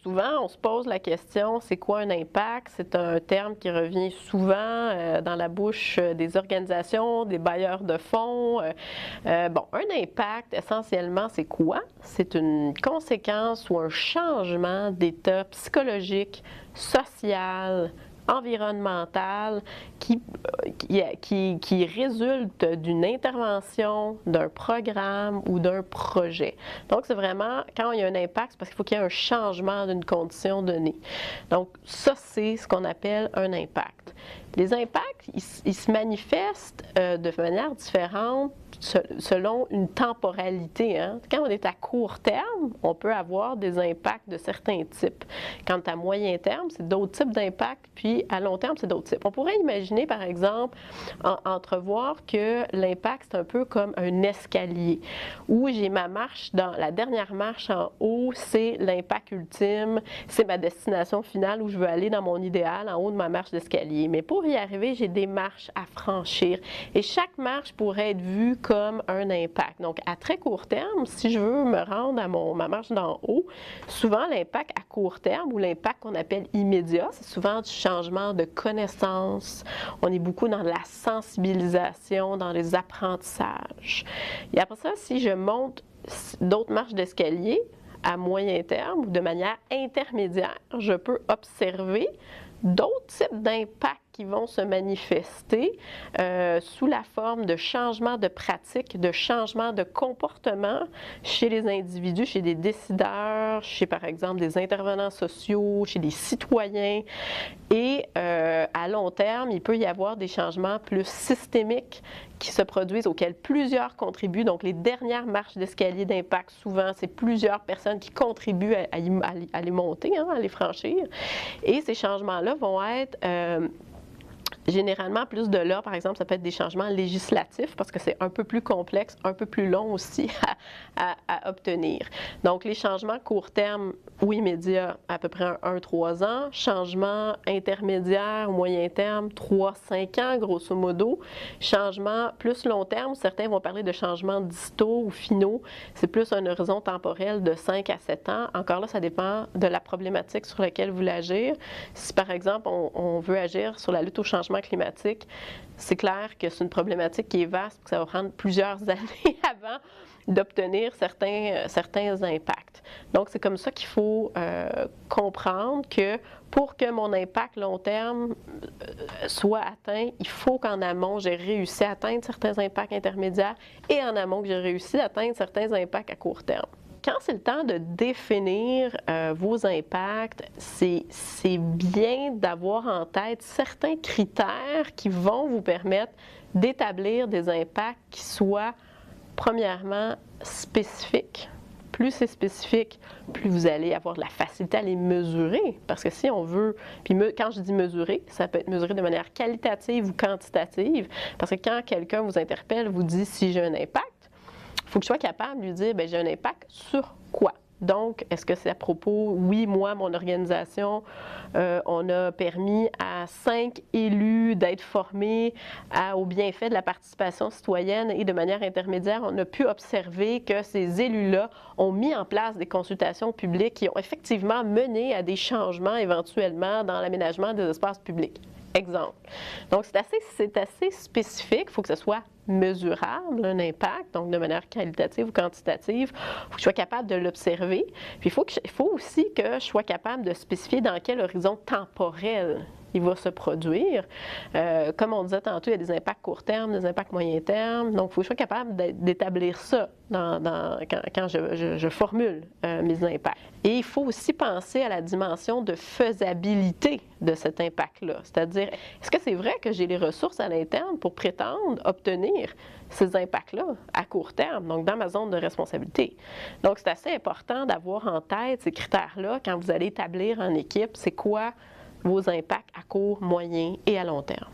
souvent, on se pose la question, c'est quoi un impact? C'est un terme qui revient souvent dans la bouche des organisations, des bailleurs de fonds. Bon, un impact, essentiellement, c'est quoi? C'est une conséquence ou un changement d'état psychologique, social, environnemental qui résulte d'une intervention, d'un programme ou d'un projet. Donc, c'est vraiment, quand il y a un impact, c'est parce qu'il faut qu'il y ait un changement d'une condition donnée. Donc, ça, c'est ce qu'on appelle un impact. Les impacts, ils se manifestent de manière différente selon une temporalité. Hein? Quand on est à court terme, on peut avoir des impacts de certains types. Quand à moyen terme, c'est d'autres types d'impacts, puis à long terme, c'est d'autres types. On pourrait imaginer, par exemple, entrevoir que l'impact, c'est un peu comme un escalier, où j'ai ma marche, la dernière marche en haut, c'est l'impact ultime, c'est ma destination finale où je veux aller dans mon idéal, en haut de ma marche d'escalier. Mais pour y arriver, j'ai des marches à franchir. Et chaque marche pourrait être vue comme un impact. Donc, à très court terme, si je veux me rendre à ma marche d'en haut, souvent l'impact à court terme ou l'impact qu'on appelle immédiat, c'est souvent du changement de connaissances. On est beaucoup dans la sensibilisation, dans les apprentissages. Et après ça, si je monte d'autres marches d'escalier, à moyen terme ou de manière intermédiaire, je peux observer d'autres types d'impacts qui vont se manifester sous la forme de changements de pratiques, de changements de comportement chez les individus, chez des décideurs, chez par exemple des intervenants sociaux, chez des citoyens. Et à long terme, il peut y avoir des changements plus systémiques qui se produisent, auxquels plusieurs contribuent. Donc, les dernières marches d'escalier d'impact, souvent, c'est plusieurs personnes qui contribuent à les monter, hein, à les franchir. Et ces changements-là vont être généralement, plus de là, par exemple, ça peut être des changements législatifs parce que c'est un peu plus complexe, un peu plus long aussi à obtenir. Donc, les changements court terme ou immédiats, à peu près 1-3 ans. Changements intermédiaires ou moyen terme, 3-5 ans, grosso modo. Changements plus long terme, certains vont parler de changements distaux ou finaux. C'est plus un horizon temporel de 5 à 7 ans. Encore là, ça dépend de la problématique sur laquelle vous voulez agir. Si, par exemple, on veut agir sur la lutte au changement climatique, c'est clair que c'est une problématique qui est vaste, que ça va prendre plusieurs années avant d'obtenir certains impacts. Donc, c'est comme ça qu'il faut comprendre que pour que mon impact long terme soit atteint, il faut qu'en amont, j'ai réussi à atteindre certains impacts intermédiaires et en amont, que j'ai réussi à atteindre certains impacts à court terme. Quand c'est le temps de définir vos impacts, c'est bien d'avoir en tête certains critères qui vont vous permettre d'établir des impacts qui soient, premièrement, spécifiques. Plus c'est spécifique, plus vous allez avoir de la facilité à les mesurer. Parce que si on veut, puis quand je dis mesurer, ça peut être mesuré de manière qualitative ou quantitative. Parce que quand quelqu'un vous interpelle, vous dit si j'ai un impact, il faut que je sois capable de lui dire, bien, j'ai un impact sur quoi? Donc, est-ce que c'est à propos, oui, moi, mon organisation, on a permis à 5 élus d'être formés au bienfait de la participation citoyenne et de manière intermédiaire, on a pu observer que ces élus-là ont mis en place des consultations publiques qui ont effectivement mené à des changements éventuellement dans l'aménagement des espaces publics. Exemple. Donc, c'est assez spécifique, il faut que ce soit mesurable, un impact, donc de manière qualitative ou quantitative. Il faut que je sois capable de l'observer. Puis il faut aussi que je sois capable de spécifier dans quel horizon temporel il va se produire. Comme on disait tantôt, il y a des impacts court terme, des impacts moyen terme. Donc, il faut que je sois capable d'établir ça quand je formule mes impacts. Et il faut aussi penser à la dimension de faisabilité de cet impact-là. C'est-à-dire, est-ce que c'est vrai que j'ai les ressources à l'interne pour prétendre obtenir ces impacts-là à court terme, donc dans ma zone de responsabilité? Donc, c'est assez important d'avoir en tête ces critères-là quand vous allez établir en équipe, c'est quoi vos impacts à court, moyen et à long terme.